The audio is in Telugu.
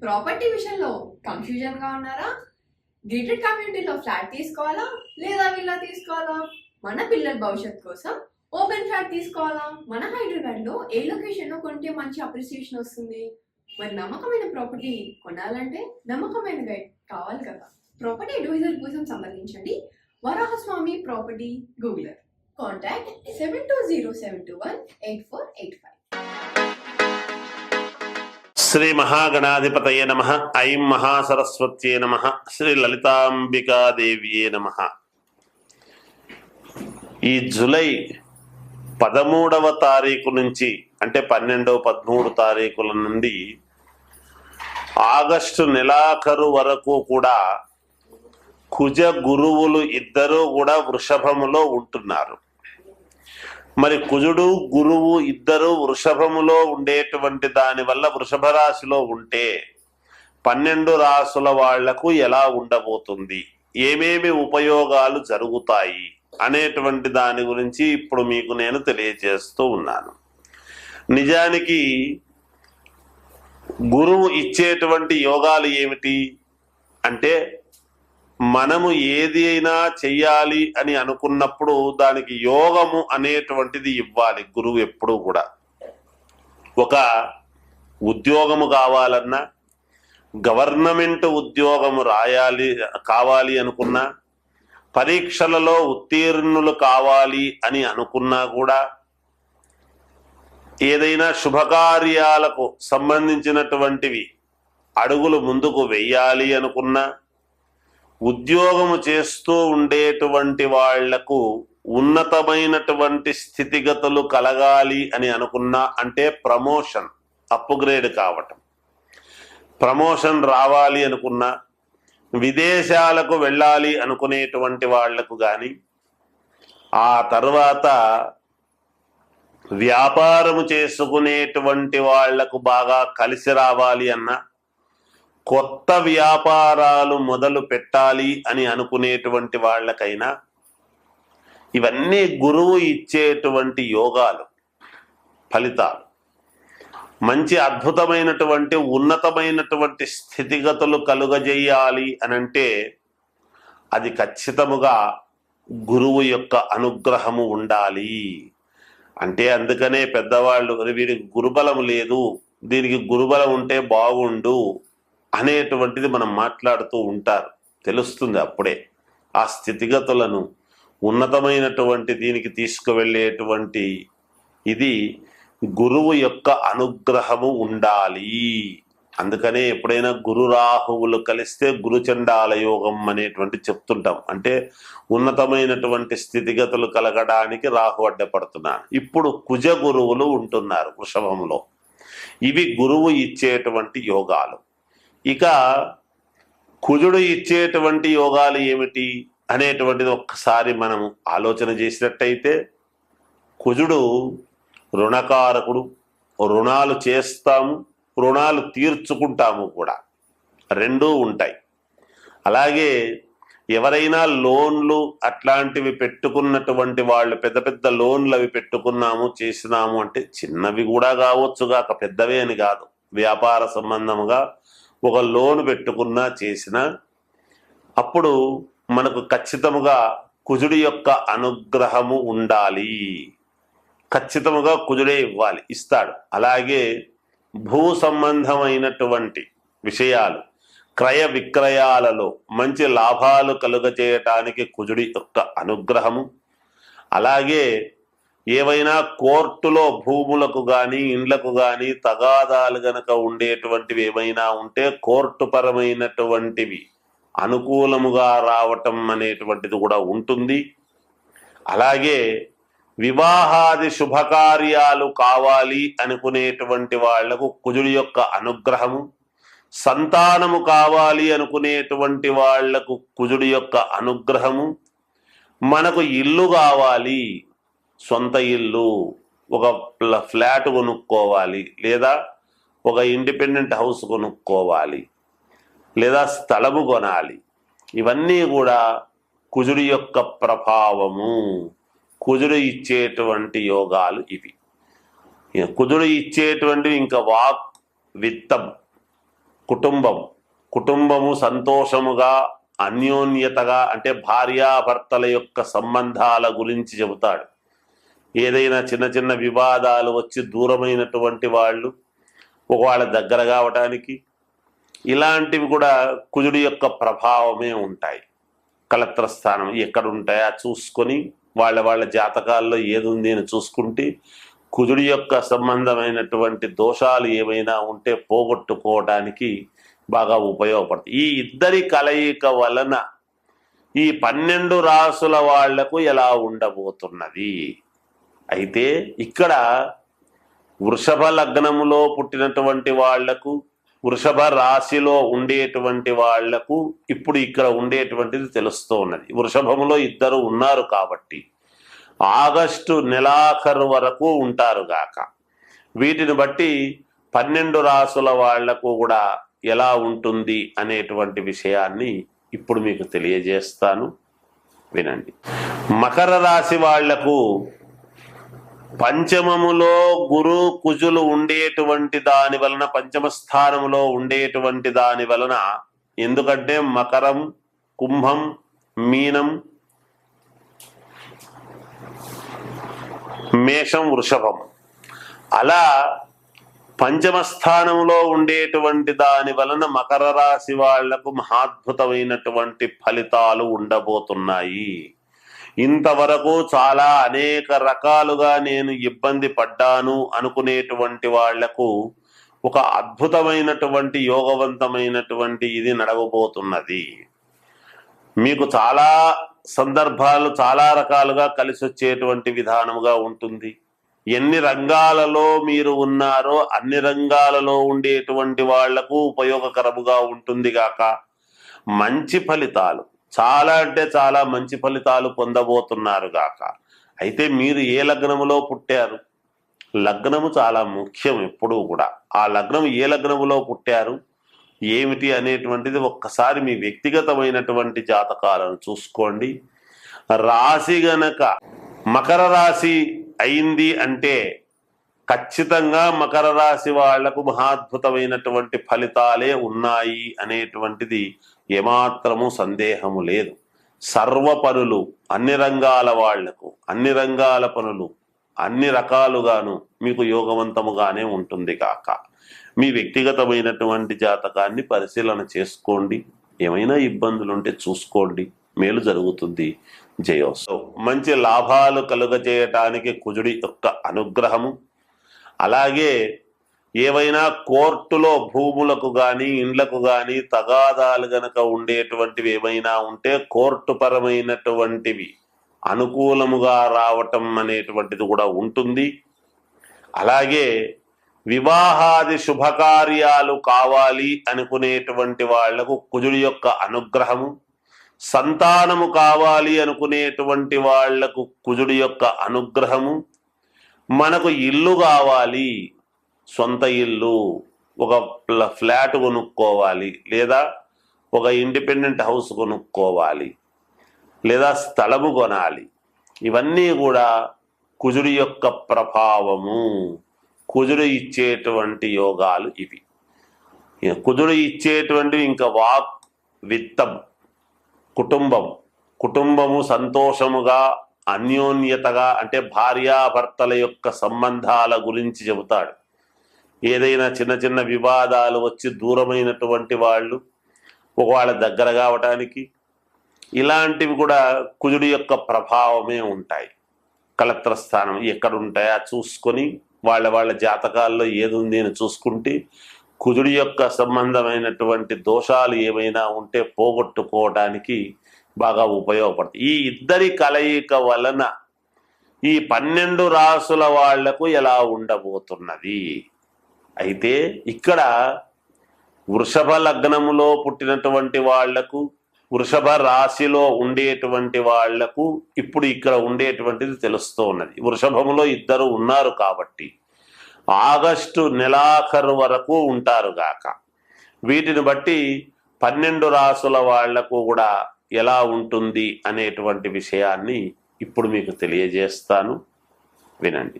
ప్రాపర్టీ విషయంలో కన్ఫ్యూజన్ గా ఉన్నారా? గేటెడ్ కమ్యూనిటీలో ఫ్లాట్ తీసుకోవాలా లేదా విల్లా తీసుకోవాలా? మన పిల్లల భవిష్యత్ కోసం ఓపెన్ ఫ్లాట్ తీసుకోవాలా? మన హైదరాబాద్ లో ఏ లొకేషన్ లో కొంటే మంచి అప్రిసియేషన్ వస్తుంది? మరి నమ్మకమైన ప్రాపర్టీ కొనాలంటే నమ్మకమైన గైడ్ కావాలి కదా. ప్రాపర్టీ అడ్వైజర్ కోసం సంప్రదించండి వరాహస్వామి ప్రాపర్టీ గూగులర్. కాంటాక్ట్ 7207218485. శ్రీ మహాగణాధిపతయే నమ. ఐం మహాసరస్వత్యే నమ. శ్రీ లలితాంబికాదేవ్యే నమ. ఈ జూలై 13వ తారీఖు నుంచి అంటే 12, 13 తారీఖుల నుండి ఆగస్టు నెలాఖరు వరకు కూడా కుజ గురువులు ఇద్దరూ కూడా వృషభములో ఉంటున్నారు. మరి కుజుడు గురువు ఇద్దరు వృషభములో ఉండేటువంటి దాని వల్ల వృషభ రాశిలో ఉంటే 12 రాసుల వాళ్లకు ఎలా ఉండబోతుంది, ఏమేమి ఉపయోగాలు జరుగుతాయి అనేటువంటి దాని గురించి ఇప్పుడు మీకు నేను తెలియజేస్తూ ఉన్నాను. నిజానికి గురువు ఇచ్చేటువంటి యోగాలు ఏమిటి అంటే, మనము ఏది అయినా చెయ్యాలి అని అనుకున్నప్పుడు దానికి యోగము అనేటువంటిది ఇవ్వాలి గురువు ఎప్పుడూ కూడా. ఒక ఉద్యోగము కావాలన్నా, గవర్నమెంట్ ఉద్యోగము కావాలి అనుకున్నా, పరీక్షలలో ఉత్తీర్ణులు కావాలి అని అనుకున్నా కూడా, ఏదైనా శుభకార్యాలకు సంబంధించినటువంటివి అడుగులు ముందుకు వెయ్యాలి అనుకున్నా, ఉద్యోగము చేస్తూ ఉండేటువంటి వాళ్లకు ఉన్నతమైనటువంటి స్థితిగతులు కలగాలి అని అనుకున్నా, అంటే ప్రమోషన్, అప్గ్రేడ్ కావటం, ప్రమోషన్ రావాలి అనుకున్నా, విదేశాలకు వెళ్ళాలి అనుకునేటువంటి వాళ్లకు కానీ, ఆ తర్వాత వ్యాపారము చేసుకునేటువంటి వాళ్లకు బాగా కలిసి రావాలి అన్నా, కొత్త వ్యాపారాలు మొదలు పెట్టాలి అని అనుకునేటువంటి వాళ్ళకైనా, ఇవన్నీ గురువు ఇచ్చేటువంటి యోగాలు, ఫలితాలు. మంచి అద్భుతమైనటువంటి ఉన్నతమైనటువంటి స్థితిగతులు కలుగజేయాలి అనంటే అది ఖచ్చితముగా గురువు యొక్క అనుగ్రహము ఉండాలి. అంటే అందుకనే పెద్దవాళ్ళు వీడికి గురుబలం లేదు, దీనికి గురుబలం ఉంటే బాగుండు అనేటువంటిది మనం మాట్లాడుతూ ఉంటారు. తెలుస్తుంది అప్పుడే ఆ స్థితిగతులను, ఉన్నతమైనటువంటి దీనికి తీసుకువెళ్ళేటువంటి ఇది గురువు యొక్క అనుగ్రహము ఉండాలి. అందుకనే ఎప్పుడైనా గురు రాహువులు కలిస్తే గురుచండాల యోగం అనేటువంటి చెప్తుంటాం. అంటే ఉన్నతమైనటువంటి స్థితిగతులు కలగడానికి రాహు అడ్డపడుతున్నాను. ఇప్పుడు కుజ గురువులు ఉంటున్నారు వృషభంలో. ఇవి గురువు ఇచ్చేటువంటి యోగాలు. ఇక కుజుడు ఇచ్చేటువంటి యోగాలు ఏమిటి అనేటువంటిది ఒక్కసారి మనం ఆలోచన చేసినట్టయితే, కుజుడు రుణకారకుడు. రుణాలు చేస్తాము, రుణాలు తీర్చుకుంటాము కూడా, రెండూ ఉంటాయి. అలాగే ఎవరైనా లోన్లు అట్లాంటివి పెట్టుకున్నటువంటి వాళ్ళు, పెద్ద పెద్ద లోన్లు అవి పెట్టుకున్నాము చేసినాము అంటే, చిన్నవి కూడా కావచ్చుగాక, పెద్దవే అని కాదు, వ్యాపార సంబంధముగా ఒక లోన్ పెట్టుకున్నా చేసినా, అప్పుడు మనకు ఖచ్చితముగా కుజుడి యొక్క అనుగ్రహము ఉండాలి. ఖచ్చితముగా కుజుడే ఇవ్వాలి, ఇస్తాడు. అలాగే భూ సంబంధమైనటువంటి విషయాలు, క్రయ విక్రయాలలో మంచి లాభాలు కలుగజేయటానికి కుజుడి యొక్క అనుగ్రహము. అలాగే ఏవైనా కోర్టులో భూములకు కానీ ఇండ్లకు కానీ తగాదాలు గనక ఉండేటువంటివి ఏమైనా ఉంటే కోర్టు పరమైనటువంటివి అనుకూలముగా రావటం అనేటువంటిది కూడా ఉంటుంది. అలాగే వివాహాది శుభకార్యాలు కావాలి అనుకునేటువంటి వాళ్లకు కుజుడి యొక్క అనుగ్రహము, సంతానము కావాలి అనుకునేటువంటి వాళ్లకు కుజుడి యొక్క అనుగ్రహము, మనకు ఇల్లు కావాలి, సొంత ఇల్లు, ఒక ఫ్లాట్ కొనుక్కోవాలి, లేదా ఒక ఇండిపెండెంట్ హౌస్ కొనుక్కోవాలి, లేదా స్థలము కొనాలి, ఇవన్నీ కూడా కుజుడి యొక్క ప్రభావము. కుజుడు ఇచ్చేటువంటి యోగాలు ఇవి. కుజుడు ఇచ్చేటువంటివి ఇంకా వాక్, విత్తం, కుటుంబము సంతోషముగా అన్యోన్యతగా అంటే భార్యాభర్తల యొక్క సంబంధాల గురించి చెబుతాడు. ఏదైనా చిన్న చిన్న వివాదాలు వచ్చి దూరమైనటువంటి వాళ్ళు ఒకవేళ దగ్గర కావటానికి ఇలాంటివి కూడా కుజుడి యొక్క ప్రభావమే ఉంటాయి. కలత్ర స్థానం ఎక్కడ ఉంటాయో చూసుకొని వాళ్ళ జాతకాల్లో ఏది ఉంది అని చూసుకుంటే కుజుడి యొక్క సంబంధమైనటువంటి దోషాలు ఏమైనా ఉంటే పోగొట్టుకోవడానికి బాగా ఉపయోగపడుతుంది. ఈ ఇద్దరి కలయిక వలన ఈ 12 రాసుల వాళ్లకు ఎలా ఉండబోతున్నది అయితే ఇక్కడ వృషభ లగ్నములో పుట్టినటువంటి వాళ్లకు వృషభ రాశిలో ఉండేటువంటి వాళ్లకు ఇప్పుడు ఇక్కడ ఉండేటువంటిది తెలుస్తూ ఉన్నది. వృషభములో ఇద్దరు ఉన్నారు కాబట్టి ఆగస్టు నెలాఖరు వరకు ఉంటారు గాక. వీటిని బట్టి 12 రాసుల వాళ్లకు కూడా ఎలా ఉంటుంది అనేటువంటి విషయాన్ని ఇప్పుడు మీకు తెలియజేస్తాను, వినండి. మకర రాశి వాళ్లకు పంచమములో గురు కుజులు ఉండేటువంటి దాని వలన, పంచమ స్థానములో ఉండేటువంటి దాని వలన, ఎందుకంటే మకరం, కుంభం, మీనం, మేషం, వృషభం అలా పంచమ స్థానంలో ఉండేటువంటి దాని వలన మకర రాశి వాళ్లకు మహాద్భుతమైనటువంటి ఫలితాలు ఉండబోతున్నాయి. ఇంతవరకు చాలా అనేక రకాలుగా నేను ఇబ్బంది పడ్డాను అనుకునేటువంటి వాళ్లకు ఒక అద్భుతమైనటువంటి యోగవంతమైనటువంటి ఇది నడవబోతున్నది. మీకు చాలా సందర్భాలు చాలా రకాలుగా కలిసి వచ్చేటువంటి విధానముగా ఉంటుంది. ఎన్ని రంగాలలో మీరు ఉన్నారో అన్ని రంగాలలో ఉండేటువంటి వాళ్లకు ఉపయోగకరముగా ఉంటుంది గాక. మంచి ఫలితాలు, చాలా అంటే చాలా మంచి ఫలితాలు పొందబోతున్నారు గాక. అయితే మీరు ఏ లగ్నములో పుట్టారు? లగ్నము చాలా ముఖ్యం ఎప్పుడూ కూడా. ఆ లగ్నం ఏ లగ్నములో పుట్టారు ఏమిటి అనేటువంటిది ఒక్కసారి మీ వ్యక్తిగతమైనటువంటి జాతకాలను చూసుకోండి. రాశి గనక మకర రాశి అయింది అంటే ఖచ్చితంగా మకర రాశి వాళ్లకు మహాద్భుతమైనటువంటి ఫలితాలే ఉన్నాయి అనేటువంటిది ఏమాత్రము సందేహము లేదు. సర్వ పనులు, అన్ని రంగాల వాళ్లకు అన్ని రంగాల పనులు అన్ని రకాలుగాను మీకు యోగవంతముగానే ఉంటుంది కాక. మీ వ్యక్తిగతమైనటువంటి జాతకాన్ని పరిశీలన చేసుకోండి. ఏమైనా ఇబ్బందులు ఉంటే చూసుకోండి, మేలు జరుగుతుంది. జయోస్తు. మంచి లాభాలు కలుగజేయటానికి కుజుడి యొక్క అనుగ్రహము, అలాగే ఏవైనా కోర్టులో భూములకు కానీ ఇండ్లకు కానీ తగాదాలు గనక ఉండేటువంటివి ఏమైనా ఉంటే కోర్టు పరమైనటువంటివి అనుకూలముగా రావటం అనేటువంటిది కూడా ఉంటుంది. అలాగే వివాహాది శుభకార్యాలు కావాలి అనుకునేటువంటి వాళ్లకు కుజుడి యొక్క అనుగ్రహము, సంతానము కావాలి అనుకునేటువంటి వాళ్లకు కుజుడి యొక్క అనుగ్రహము, మనకు ఇల్లు కావాలి, సొంత ఇల్లు, ఒక ఫ్లాట్ కొనుక్కోవాలి, లేదా ఒక ఇండిపెండెంట్ హౌస్ కొనుక్కోవాలి, లేదా స్థలము కొనాలి, ఇవన్నీ కూడా కుజుడి యొక్క ప్రభావము. కుజుడు ఇచ్చేటువంటి యోగాలు ఇవి. కుజుడు ఇచ్చేటువంటివి ఇంకా వాక్, విత్తం, కుటుంబము సంతోషముగా అన్యోన్యతగా అంటే భార్యాభర్తల యొక్క సంబంధాల గురించి చెబుతాడు. ఏదైనా చిన్న చిన్న వివాదాలు వచ్చి దూరమైనటువంటి వాళ్ళు ఒకవేళ దగ్గర కావటానికి ఇలాంటివి కూడా కుజుడి యొక్క ప్రభావమే ఉంటాయి. కలత్ర స్థానం ఎక్కడ ఉంటాయో చూసుకొని వాళ్ళ జాతకాల్లో ఏది ఉంది అని చూసుకుంటే కుజుడి యొక్క సంబంధమైనటువంటి దోషాలు ఏమైనా ఉంటే పోగొట్టుకోవడానికి బాగా ఉపయోగపడుతుంది. ఈ ఇద్దరి కలయిక వలన ఈ 12 రాసుల వాళ్లకు ఎలా ఉండబోతున్నది అయితే ఇక్కడ వృషభ లగ్నములో పుట్టినటువంటి వాళ్లకు వృషభ రాశిలో ఉండేటువంటి వాళ్లకు ఇప్పుడు ఇక్కడ ఉండేటువంటిది తెలుస్తూ ఉన్నది. వృషభములో ఇద్దరు ఉన్నారు కాబట్టి ఆగస్టు నెలాఖరు వరకు ఉంటారు గాక. వీటిని బట్టి 12 రాసుల వాళ్లకు కూడా ఎలా ఉంటుంది అనేటువంటి విషయాన్ని ఇప్పుడు మీకు తెలియజేస్తాను, వినండి.